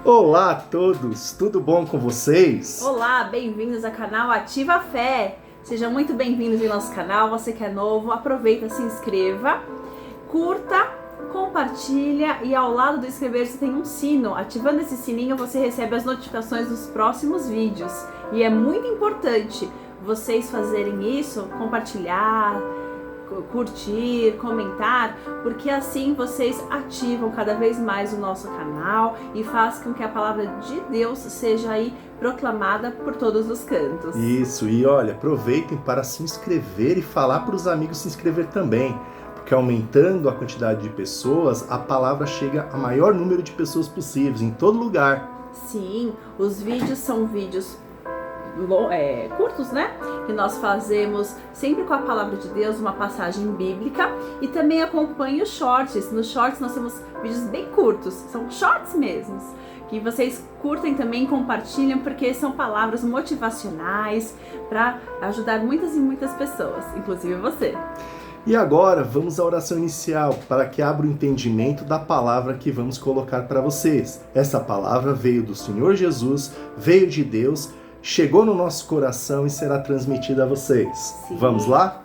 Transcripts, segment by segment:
Olá a todos, tudo bom com vocês? Olá, bem-vindos ao canal Ativa a Fé. Sejam muito bem-vindos em nosso canal. Você que é novo, aproveita, se inscreva, curta, compartilha e ao lado do inscrever-se tem um sino. Ativando esse sininho você recebe as notificações dos próximos vídeos. E é muito importante vocês fazerem isso, compartilhar, curtir, comentar, porque assim vocês ativam cada vez mais o nosso canal e faz com que a palavra de Deus seja aí proclamada por todos os cantos. Isso, e olha, aproveitem para se inscrever e falar para os amigos se inscrever também, porque aumentando a quantidade de pessoas, a palavra chega a maior número de pessoas possíveis, em todo lugar. Sim, os vídeos são vídeos curtos, né? Que nós fazemos sempre com a palavra de Deus, uma passagem bíblica, e também acompanhe os shorts. Nos shorts nós temos vídeos bem curtos, são shorts mesmos, que vocês curtem também, compartilham, porque são palavras motivacionais para ajudar muitas e muitas pessoas, inclusive você. E agora vamos à oração inicial, para que abra o entendimento da palavra que vamos colocar para vocês. Essa palavra veio do Senhor Jesus, veio de Deus, chegou no nosso coração e será transmitida a vocês. Sim. Vamos lá?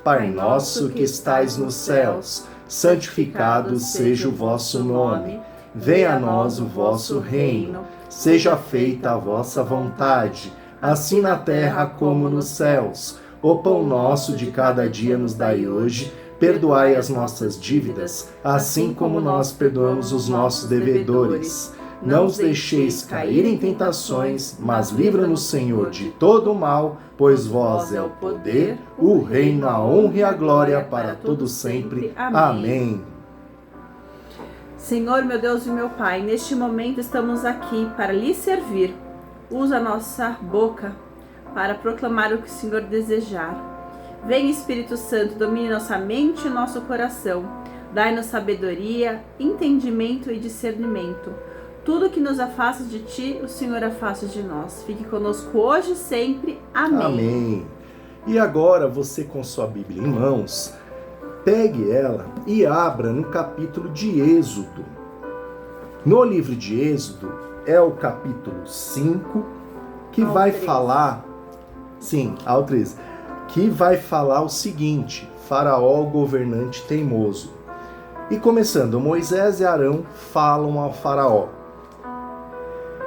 Pai nosso que estais nos céus, santificado seja o vosso nome. Venha a nós o vosso reino. Seja feita a vossa vontade, assim na terra como nos céus. O pão nosso de cada dia nos dai hoje. Perdoai as nossas dívidas, assim como nós perdoamos os nossos devedores. Não os deixeis cair em tentações, mas livra-nos, Senhor, de todo o mal, pois vós é o poder, o reino, a honra e a glória para todo sempre. Amém. Senhor, meu Deus e meu Pai, neste momento estamos aqui para lhe servir. Usa a nossa boca para proclamar o que o Senhor desejar. Vem, Espírito Santo, domine nossa mente e nosso coração. Dai-nos sabedoria, entendimento e discernimento. Tudo que nos afasta de Ti, o Senhor afasta de nós. Fique conosco hoje e sempre. Amém. Amém. E agora, você com sua Bíblia em mãos, pegue ela e abra no capítulo de Êxodo. No livro de Êxodo, é o capítulo 5, que vai falar... Sim, ao 13. Que vai falar o seguinte: Faraó, o governante teimoso. E começando, Moisés e Arão falam ao Faraó.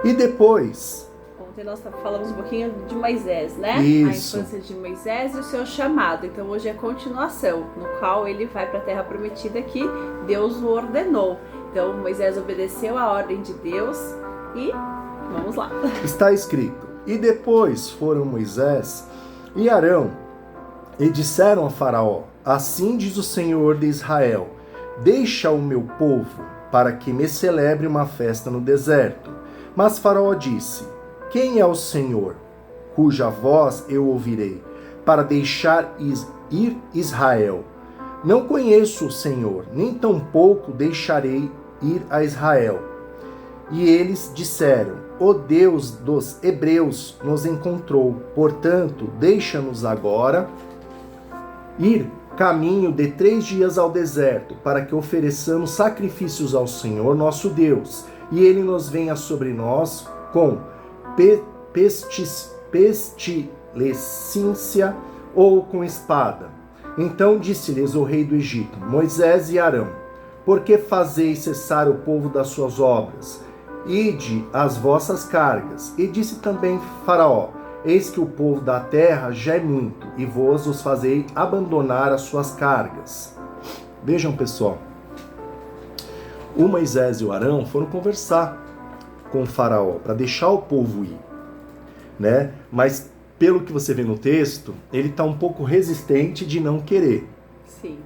E depois... Ontem nós falamos um pouquinho de Moisés, né? Isso. A infância de Moisés e o seu chamado. Então hoje é a continuação, no qual ele vai para a terra prometida que Deus o ordenou. Então Moisés obedeceu a ordem de Deus e vamos lá. Está escrito: E depois foram Moisés e Arão e disseram a Faraó: Assim diz o Senhor de Israel: Deixa o meu povo, para que me celebre uma festa no deserto. Mas Faraó disse: Quem é o Senhor, cuja voz eu ouvirei, para deixar ir Israel? Não conheço o Senhor, nem tampouco deixarei ir a Israel. E eles disseram: O Deus dos hebreus nos encontrou, portanto, deixa-nos agora ir caminho de 3 dias ao deserto, para que ofereçamos sacrifícios ao Senhor nosso Deus, e ele nos venha sobre nós com pestilência ou com espada. Então disse-lhes o rei do Egito: Moisés e Arão, por que fazeis cessar o povo das suas obras? Ide as vossas cargas. E disse também Faraó: Eis que o povo da terra já é muito, e vós os fazei abandonar as suas cargas. Vejam, pessoal, o Moisés e o Arão foram conversar com o Faraó para deixar o povo ir, né? Mas pelo que você vê no texto, ele está um pouco resistente de não querer. Sim.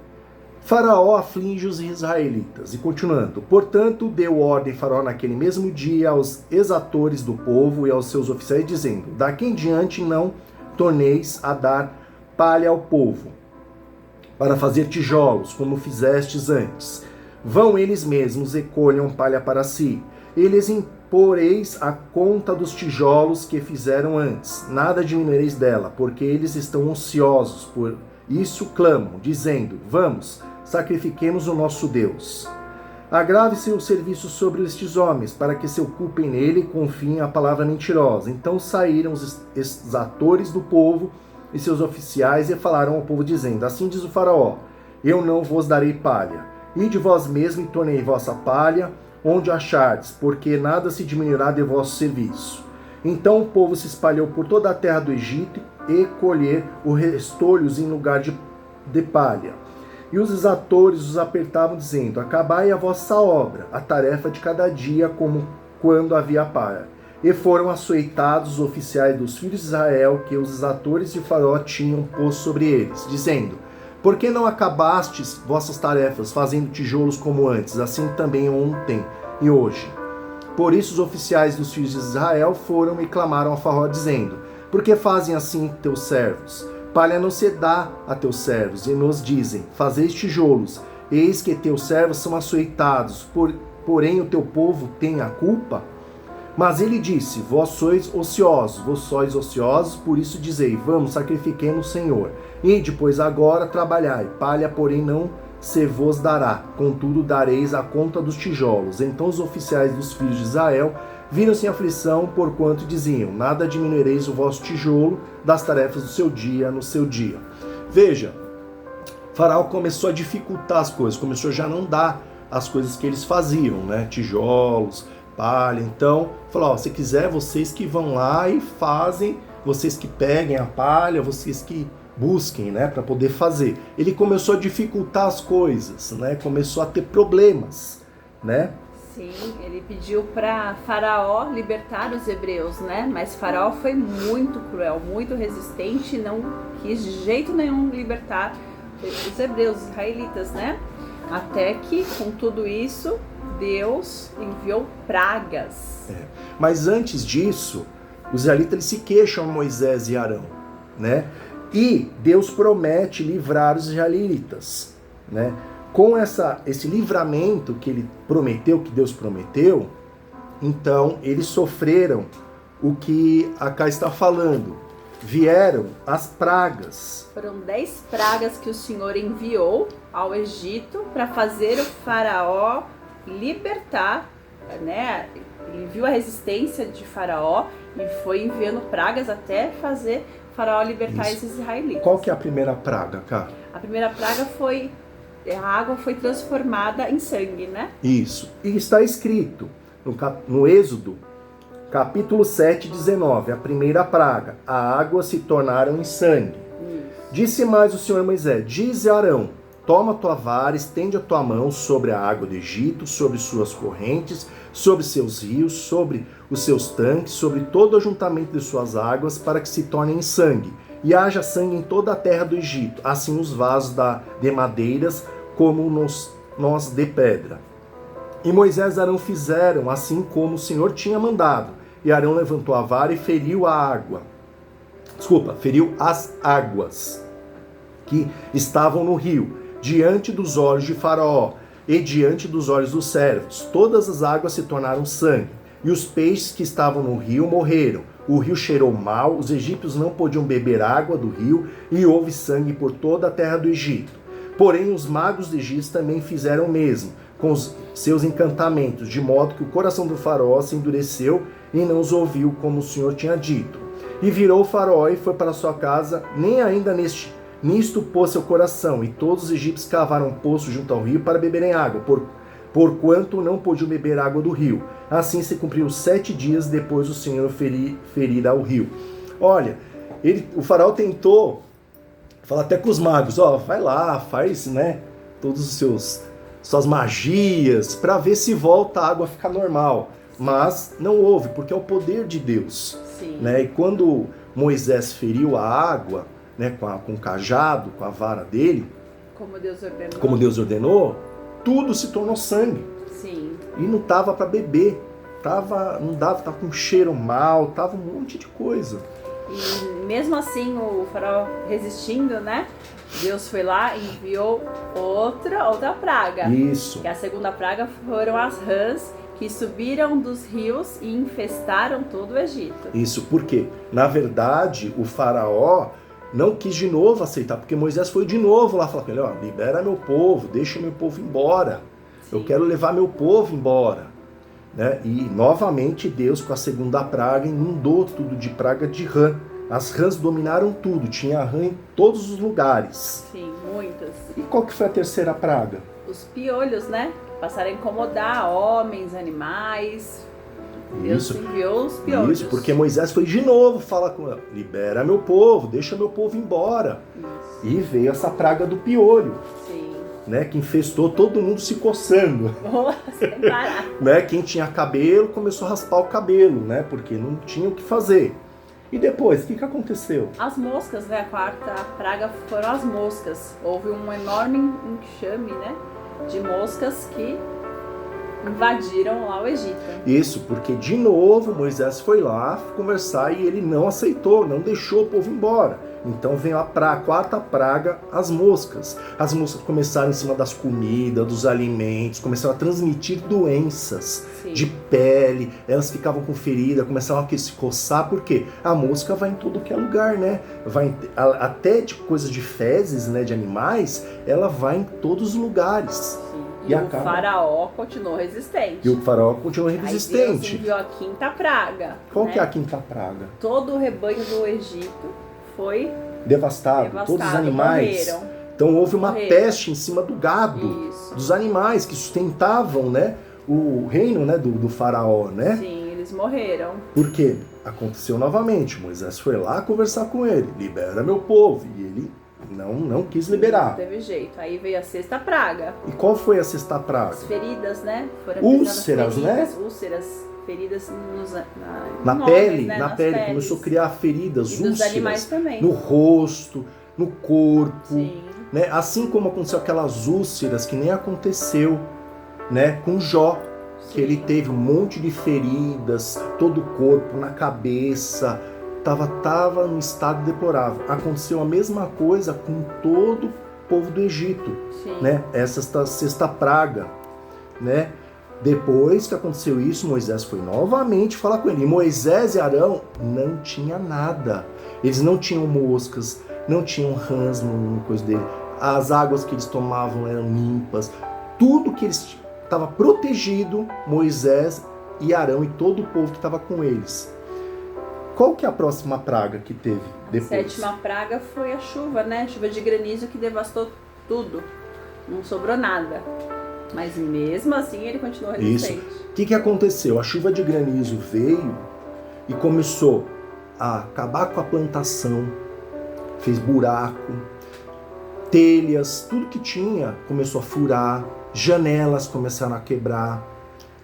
Faraó aflige os israelitas. E continuando: Portanto, deu ordem Faraó naquele mesmo dia aos exatores do povo e aos seus oficiais, dizendo: Daqui em diante não torneis a dar palha ao povo, para fazer tijolos, como fizestes antes. Vão eles mesmos e colham palha para si. Eles imporeis a conta dos tijolos que fizeram antes. Nada diminuireis dela, porque eles estão ociosos. Por isso clamam, dizendo: Vamos, sacrifiquemos o nosso Deus. Agrave seu serviço sobre estes homens, para que se ocupem nele e confiem a palavra mentirosa. Então saíram os exatores do povo e seus oficiais e falaram ao povo, dizendo: assim diz o faraó, eu não vos darei palha. Ide vós mesmo e tornei vossa palha onde achardes, porque nada se diminuirá de vosso serviço. Então o povo se espalhou por toda a terra do Egito e colher os restolhos em lugar de palha. E os exatores os apertavam, dizendo: acabai a vossa obra, a tarefa de cada dia, como quando havia palha. E foram açoitados os oficiais dos filhos de Israel, que os exatores de Faraó tinham posto sobre eles, dizendo: por que não acabastes vossas tarefas, fazendo tijolos como antes, assim também ontem e hoje? Por isso os oficiais dos filhos de Israel foram e clamaram a Faraó, dizendo: por que fazem assim teus servos? Palha não se dá a teus servos, e nos dizem: fazeis tijolos, eis que teus servos são açoitados, porém o teu povo tem a culpa? Mas ele disse: vós sois ociosos, por isso dizei: vamos, sacrifiquemos o Senhor. E depois agora trabalhai, palha porém não se vos dará, contudo dareis a conta dos tijolos. Então os oficiais dos filhos de Israel viram-se em aflição, porquanto diziam: nada diminuireis o vosso tijolo das tarefas do seu dia no seu dia. Veja, Faraó começou a dificultar as coisas, começou a já não dar as coisas que eles faziam, né? Tijolos, palha. Então, falou: se quiser, vocês que vão lá e fazem, vocês que peguem a palha, vocês que busquem, né, para poder fazer. Ele começou a dificultar as coisas, né? Começou a ter problemas, né? Sim, ele pediu para Faraó libertar os hebreus, né? Mas Faraó foi muito cruel, muito resistente e não quis de jeito nenhum libertar os hebreus, os israelitas, né? Até que, com tudo isso, Deus enviou pragas. Mas antes disso, os israelitas eles se queixam a Moisés e Arão, né? E Deus promete livrar os israelitas, né? Com esse livramento que ele prometeu, que Deus prometeu, então eles sofreram o que Acá está falando. Vieram as pragas. Foram 10 pragas que o Senhor enviou ao Egito para fazer o faraó libertar, né? Ele viu a resistência de Faraó e foi enviando pragas até fazer Faraó libertar esses israelitas. Qual que é a primeira praga, cara? A primeira praga foi a água foi transformada em sangue, né? Isso. E está escrito no Êxodo, capítulo 7, 19, a primeira praga, a água se tornaram em sangue. Isso. Disse mais o Senhor a Moisés: dize a Arão: toma a tua vara, estende a tua mão sobre a água do Egito, sobre suas correntes, sobre seus rios, sobre os seus tanques, sobre todo o ajuntamento de suas águas, para que se tornem em sangue. E haja sangue em toda a terra do Egito, assim os vasos de madeiras, como nós de pedra. E Moisés e Arão fizeram assim como o Senhor tinha mandado. E Arão levantou a vara e feriu as águas que estavam no rio, diante dos olhos de Faraó e diante dos olhos dos servos. Todas as águas se tornaram sangue, e os peixes que estavam no rio morreram. O rio cheirou mal, os egípcios não podiam beber água do rio, e houve sangue por toda a terra do Egito. Porém, os magos do Egito também fizeram o mesmo, com os seus encantamentos, de modo que o coração do faraó se endureceu e não os ouviu como o Senhor tinha dito. E virou o faraó e foi para sua casa, nem ainda nisto pôs seu coração, e todos os egípcios cavaram um poço junto ao rio para beberem água, porquanto não podiam beber água do rio. Assim se cumpriu 7 dias depois do Senhor ferir ao rio. Olha, o faraó tentou falar até com os magos: vai lá, faz, né, todos os suas magias, para ver se volta a água a ficar normal. Mas não houve, porque é o poder de Deus. Sim. Né? E quando Moisés feriu a água, né, com o cajado, com a vara dele, como Deus ordenou, tudo se tornou sangue. Sim. E não tava para beber, tava com cheiro mal, tava um monte de coisa. E mesmo assim o faraó resistindo, né? Deus foi lá e enviou outra praga. Isso. E a segunda praga foram as rãs que subiram dos rios e infestaram todo o Egito. Isso, porque, na verdade, o faraó não quis de novo aceitar, porque Moisés foi de novo lá falar com ele: libera meu povo, deixa meu povo embora. eu quero levar meu povo embora. Né? E novamente Deus, com a segunda praga, inundou tudo de praga de rã. As rãs dominaram tudo, tinha rã em todos os lugares. Sim, muitas. E qual que foi a terceira praga? Os piolhos, né? Passaram a incomodar homens, animais. Deus enviou os piolhos. Isso, porque Moisés foi de novo falar com ela: libera meu povo, deixa meu povo embora. Isso. E veio essa praga do piolho. Sim. Né, que infestou todo mundo se coçando. Sem parar. Né, quem tinha cabelo começou a raspar o cabelo, né, porque não tinha o que fazer. E depois, o que aconteceu? As moscas, né? A quarta praga foram as moscas. Houve um enorme enxame, né? De moscas que invadiram lá o Egito. Isso, porque de novo Moisés foi lá conversar e ele não aceitou, não deixou o povo embora. Então vem a quarta praga, as moscas. As moscas começaram em cima das comidas, dos alimentos, começaram a transmitir doenças. Sim. De pele, elas ficavam com ferida, começavam a se coçar, porque a mosca vai em todo que é lugar, né? Vai até de coisas de fezes, né, de animais, ela vai em todos os lugares. Sim. E o faraó continuou resistente. E o faraó continuou resistente. Aí Deus enviou a quinta praga. Qual que é a quinta praga? Todo o rebanho do Egito foi devastado. Todos os animais. Morreram. Então houve uma peste em cima do gado, Isso. dos animais que sustentavam, né, o reino, né, do faraó, né? Sim, eles morreram. Por quê? Aconteceu novamente. Moisés foi lá conversar com ele, libera meu povo, e ele não quis liberar. Não teve jeito. Aí veio a sexta praga. E qual foi a sexta praga? As feridas, né? Foram úlceras, né? Úlceras, feridas na nomes, pele, né? na pele. Peles. Começou a criar feridas, e úlceras. Dos animais também. No rosto, no corpo. Sim. Né? Assim como aconteceu aquelas úlceras que nem aconteceu, né, com Jó. Que ele teve um monte de feridas, todo o corpo, na cabeça, estava num estado deplorável. Aconteceu a mesma coisa com todo o povo do Egito, né? Essa sexta praga, né? Depois que aconteceu isso, Moisés foi novamente falar com ele. E Moisés e Arão não tinha nada. Eles não tinham moscas, não tinham rãs no coisa dele. As águas que eles tomavam eram limpas. Tudo que eles estava protegido, Moisés e Arão e todo o povo que estava com eles. Qual que é a próxima praga que teve depois? A sétima praga foi a chuva, né? Chuva de granizo que devastou tudo. Não sobrou nada. Mas mesmo assim ele continuou resistente. Isso. O que aconteceu? A chuva de granizo veio e começou a acabar com a plantação, fez buraco, telhas, tudo que tinha começou a furar, janelas começaram a quebrar,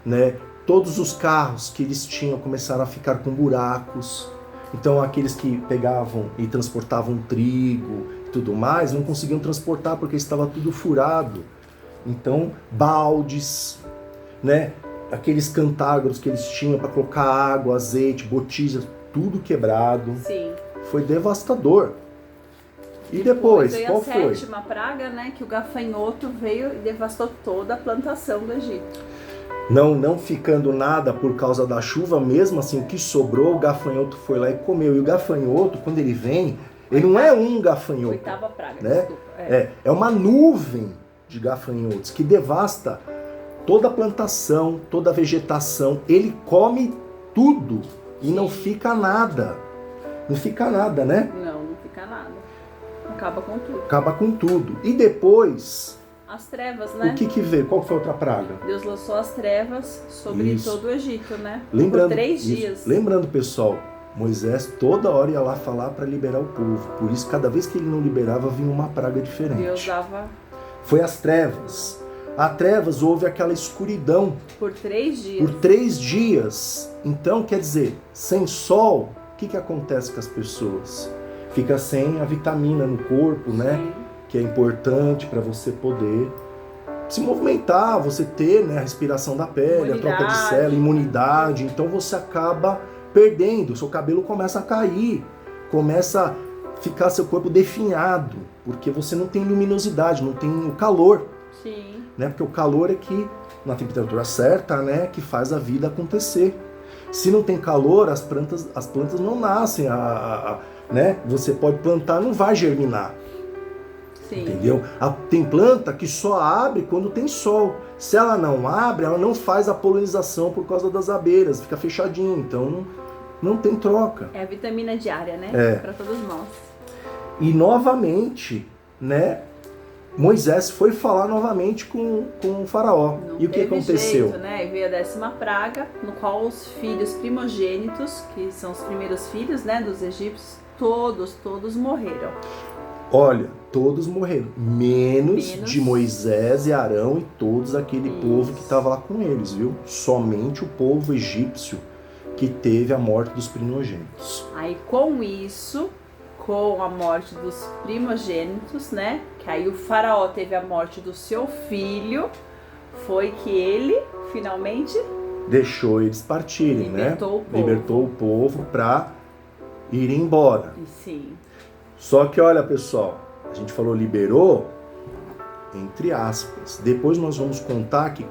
né? Todos os carros que eles tinham começaram a ficar com buracos. Então aqueles que pegavam e transportavam trigo e tudo mais, não conseguiam transportar porque estava tudo furado. Então, baldes, né? Aqueles cantagros que eles tinham para colocar água, azeite, botijas, tudo quebrado. Sim. Foi devastador. E depois qual foi? A sétima praga, né? Que o gafanhoto veio e devastou toda a plantação do Egito. Não ficando nada por causa da chuva, mesmo assim, o que sobrou, o gafanhoto foi lá e comeu. E o gafanhoto, quando ele vem, ele não é um gafanhoto. Oitava praga, né? Desculpa. É uma nuvem de gafanhotos que devasta toda a plantação, toda a vegetação. Ele come tudo e não fica nada. Não fica nada, né? Não fica nada. Acaba com tudo. Acaba com tudo. E depois... as trevas, né? O que veio? Qual foi a outra praga? Deus lançou as trevas sobre todo o Egito, né? Lembrando, por 3 dias. Lembrando, pessoal, Moisés toda hora ia lá falar para liberar o povo. Por isso, cada vez que ele não liberava, vinha uma praga diferente. Deus dava... Foi as trevas. A trevas houve aquela escuridão. Por 3 dias. Por 3 dias. Então, quer dizer, sem sol, o que acontece com as pessoas? Fica sem a vitamina no corpo, né? Sim. Que é importante para você poder se movimentar, você ter, né, a respiração da pele, a troca de célula, imunidade. Então você acaba perdendo, seu cabelo começa a cair, começa a ficar seu corpo definhado, porque você não tem luminosidade, não tem o calor. Sim. Né? Porque o calor é que, na temperatura certa, né, que faz a vida acontecer. Se não tem calor, as plantas não nascem, né? Você pode plantar, não vai germinar. Sim. Entendeu? Tem planta que só abre quando tem sol. Se ela não abre, ela não faz a polinização por causa das abelhas, fica fechadinho, então não tem troca. É a vitamina diária, né? Para todos nós. E novamente, né, Moisés foi falar novamente com o faraó. Não e o que aconteceu? Jeito, né? E veio a 10ª praga, no qual os filhos primogênitos, que são os primeiros filhos, né, dos egípcios, todos morreram. Olha, todos morreram, menos de Moisés e Arão e todos aquele povo que estava lá com eles, viu? Somente o povo egípcio que teve a morte dos primogênitos. Aí com isso, com a morte dos primogênitos, né? Que aí o faraó teve a morte do seu filho, foi que ele finalmente deixou eles partirem, libertou o povo para ir embora. Sim. Só que olha, pessoal, a gente falou liberou entre aspas. Depois nós vamos contar que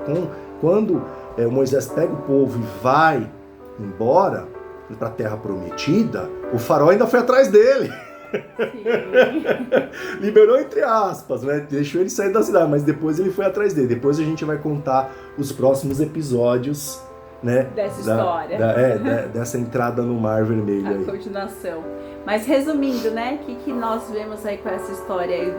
quando Moisés pega o povo e vai embora para a terra prometida, o faraó ainda foi atrás dele. Liberou entre aspas, né? Deixou ele sair da cidade, mas depois ele foi atrás dele. Depois a gente vai contar os próximos episódios, né? Dessa história. Dessa entrada no Mar Vermelho. A continuação. Mas resumindo, né? O que nós vemos aí com essa história aí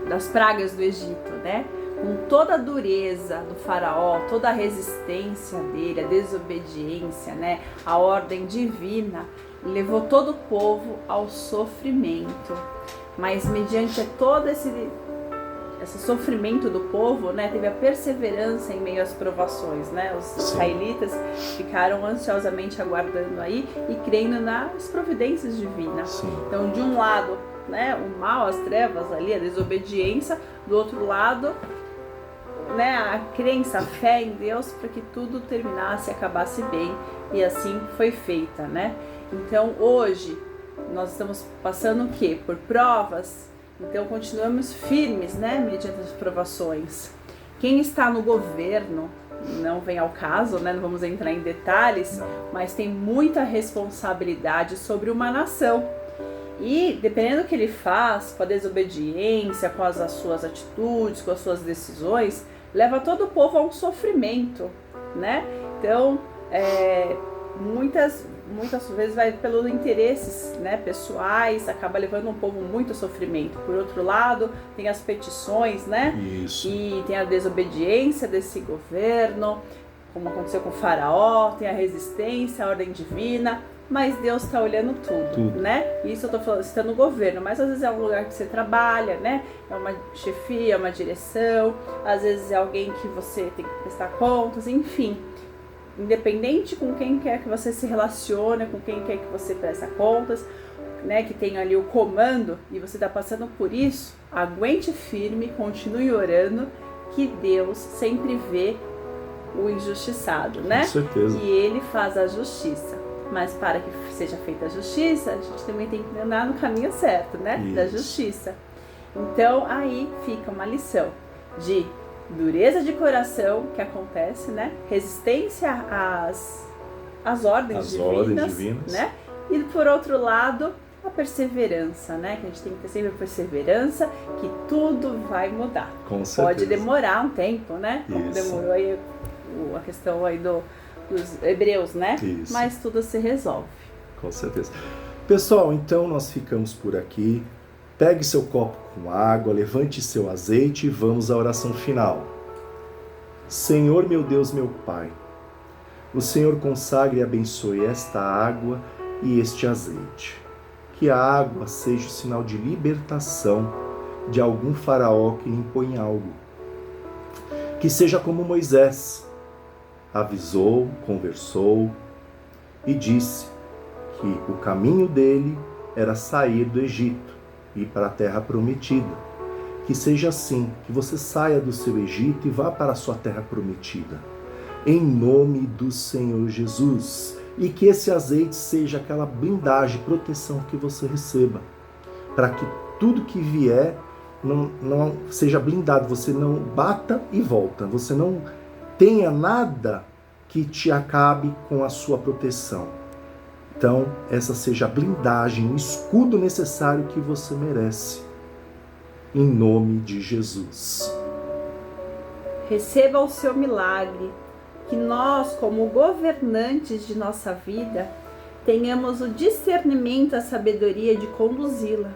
das pragas do Egito, né? Com toda a dureza do faraó, toda a resistência dele, a desobediência, né? A ordem divina levou todo o povo ao sofrimento. Mas mediante todo esse sofrimento do povo, né, teve a perseverança em meio às provações, né? Os israelitas ficaram ansiosamente aguardando aí e crendo nas providências divinas. Sim. Então, de um lado, né, o mal, as trevas ali, a desobediência, do outro lado, né, a crença, a fé em Deus para que tudo terminasse e acabasse bem, e assim foi feita, né? Então, hoje nós estamos passando o quê? Por provas. Então continuamos firmes, né, mediante as provações. Quem está no governo, não vem ao caso, né, não vamos entrar em detalhes, mas tem muita responsabilidade sobre uma nação. E dependendo do que ele faz, com a desobediência, com as suas atitudes, com as suas decisões, leva todo o povo a um sofrimento, né? Então, muitas vezes vai pelos interesses, né, pessoais, acaba levando um povo muito a sofrimento. Por outro lado, tem as petições, né? Isso. E tem a desobediência desse governo, como aconteceu com o faraó, tem a resistência, a ordem divina, mas Deus está olhando tudo, né? Isso eu tô falando, está no governo, mas às vezes é um lugar que você trabalha, né? É uma chefia, uma direção, às vezes é alguém que você tem que prestar contas, enfim. Independente com quem quer que você se relacione, com quem quer que você presta contas, né, que tem ali o comando e você está passando por isso, aguente firme, continue orando, que Deus sempre vê o injustiçado, né? Com certeza. E Ele faz a justiça. Mas para que seja feita a justiça, a gente também tem que andar no caminho certo, né? Isso. Da justiça. Então aí fica uma lição de dureza de coração que acontece, né? Resistência às ordens divinas, né? E por outro lado, a perseverança, né? Que a gente tem que ter sempre perseverança, que tudo vai mudar. Com certeza. Pode demorar um tempo, né? Como demorou aí a questão aí dos hebreus, né? Isso. Mas tudo se resolve. Com certeza. Pessoal, então nós ficamos por aqui. Pegue seu copo com água, levante seu azeite e vamos à oração final. Senhor, meu Deus, meu Pai, o Senhor consagre e abençoe esta água e este azeite. Que a água seja o sinal de libertação de algum faraó que lhe impõe algo. Que seja como Moisés, avisou, conversou e disse que o caminho dele era sair do Egito e ir para a terra prometida. Que seja assim, que você saia do seu Egito e vá para a sua terra prometida. Em nome do Senhor Jesus. E que esse azeite seja aquela blindagem, proteção que você receba. Para que tudo que vier não seja blindado. Você não bata e volta. Você não tenha nada que te acabe com a sua proteção. Então, essa seja a blindagem, o escudo necessário que você merece. em nome de Jesus. Receba o seu milagre, que nós, como governantes de nossa vida, tenhamos o discernimento e a sabedoria de conduzi-la,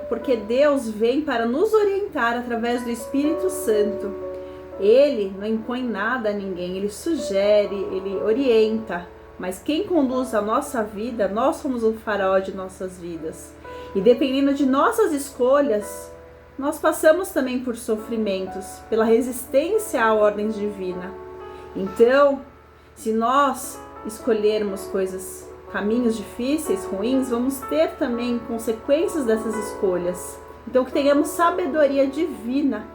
porque Deus vem para nos orientar através do Espírito Santo. Ele não impõe nada a ninguém, ele sugere, ele orienta, mas quem conduz a nossa vida, nós somos o faraó de nossas vidas. E dependendo de nossas escolhas, nós passamos também por sofrimentos, pela resistência à ordem divina. Então, se nós escolhermos caminhos difíceis, ruins, vamos ter também consequências dessas escolhas. Então, que tenhamos sabedoria divina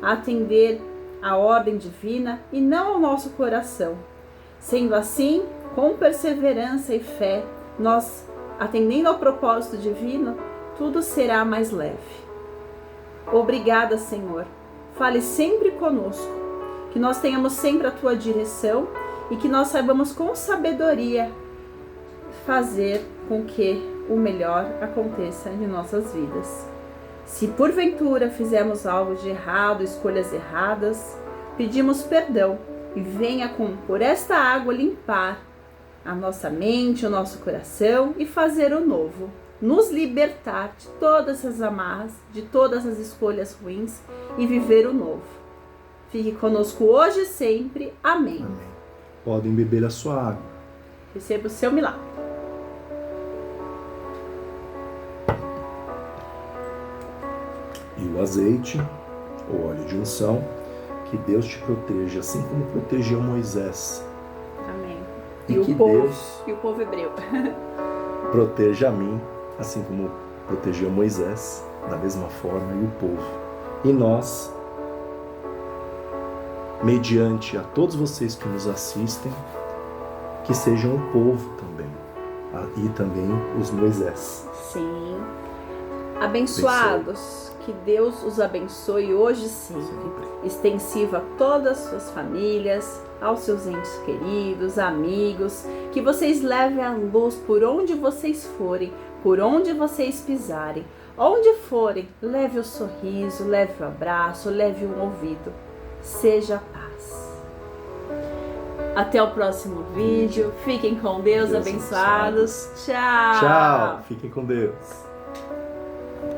a atender à ordem divina e não ao nosso coração. Sendo assim, com perseverança e fé, nós, atendendo ao propósito divino, tudo será mais leve. Obrigada, Senhor. Fale sempre conosco, que nós tenhamos sempre a Tua direção e que nós saibamos com sabedoria fazer com que o melhor aconteça em nossas vidas. Se porventura fizemos algo de errado, escolhas erradas, pedimos perdão e venha por esta água limpar a nossa mente, o nosso coração e fazer o novo. Nos libertar de todas as amarras, de todas as escolhas ruins e viver o novo. Fique conosco hoje e sempre. Amém. Amém. Podem beber a sua água. Receba o seu milagre. E o azeite, o óleo de unção, que Deus te proteja, assim como protegeu Moisés. Amém. E o que povo, Deus e o povo hebreu. proteja a mim, assim como protegeu Moisés, da mesma forma, e o povo. E nós, mediante a todos vocês que nos assistem, que sejam o povo também, e também os Moisés. Sim. Abençoados, que Deus os abençoe hoje e sempre. Extensivo a todas as suas famílias, aos seus entes queridos, amigos, que vocês levem a luz por onde vocês forem, por onde vocês pisarem. Onde forem, leve o sorriso, leve o abraço, leve o ouvido. Seja paz. Até o próximo vídeo. Fiquem com Deus abençoados. Tchau. Tchau. Fiquem com Deus.